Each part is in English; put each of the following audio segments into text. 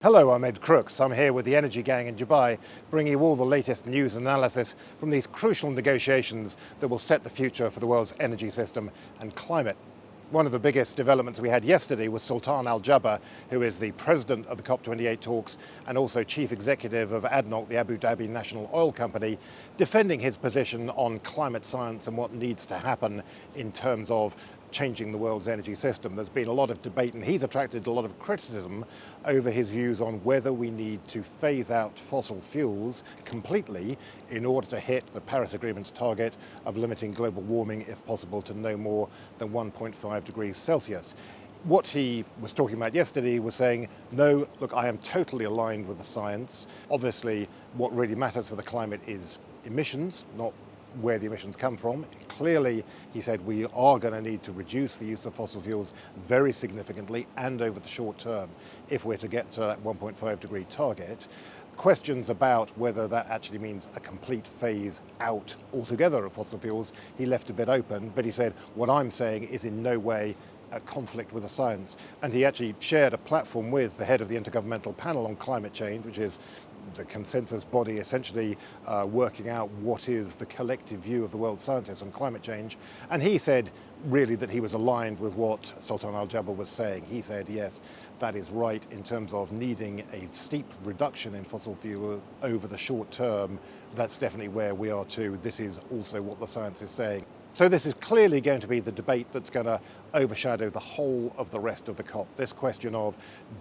Hello, I'm Ed Crooks. I'm here with the Energy Gang in Dubai, bringing you all the latest news and analysis from these crucial negotiations that will set the future for the world's energy system and climate. One of the biggest developments we had yesterday was Sultan Al Jaber, who is the president of the COP28 talks and also chief executive of ADNOC, the Abu Dhabi National Oil Company, defending his position on climate science and what needs to happen in terms of changing the world's energy system. There's been a lot of debate and he's attracted a lot of criticism over his views on whether we need to phase out fossil fuels completely in order to hit the Paris Agreement's target of limiting global warming, if possible, to no more than 1.5 degrees Celsius. What he was talking about yesterday was saying, no, look, I am totally aligned with the science. Obviously, what really matters for the climate is emissions, not where the emissions come from. Clearly, he said, we are going to need to reduce the use of fossil fuels very significantly and over the short term if we're to get to that 1.5 degree target. Questions about whether that actually means a complete phase out altogether of fossil fuels, he left a bit open, but he said, what I'm saying is in no way a conflict with the science. And he actually shared a platform with the head of the Intergovernmental Panel on Climate Change, which is the consensus body essentially working out what is the collective view of the world scientists on climate change. And he said really that he was aligned with what Sultan Al Jaber was saying. He said, yes, that is right in terms of needing a steep reduction in fossil fuel over the short term. That's definitely where we are too. This is also what the science is saying. So this is clearly going to be the debate that's going to overshadow the whole of the rest of the COP. This question of,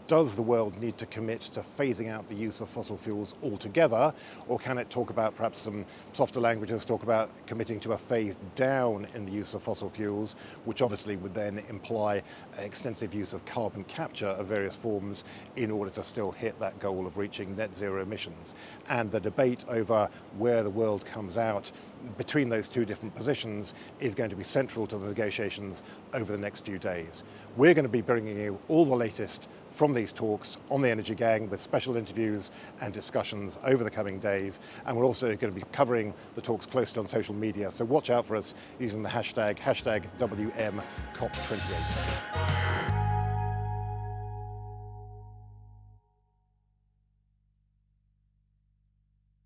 does the world need to commit to phasing out the use of fossil fuels altogether, or can it talk about perhaps some softer languages, talk about committing to a phase down in the use of fossil fuels, which obviously would then imply extensive use of carbon capture of various forms in order to still hit that goal of reaching net zero emissions. And the debate over where the world comes out between those two different positions is going to be central to the negotiations over the next few days. We're going to be bringing you all the latest from these talks on the Energy Gang with special interviews and discussions over the coming days. And we're also going to be covering the talks closely on social media. So watch out for us using the hashtag WMCOP28.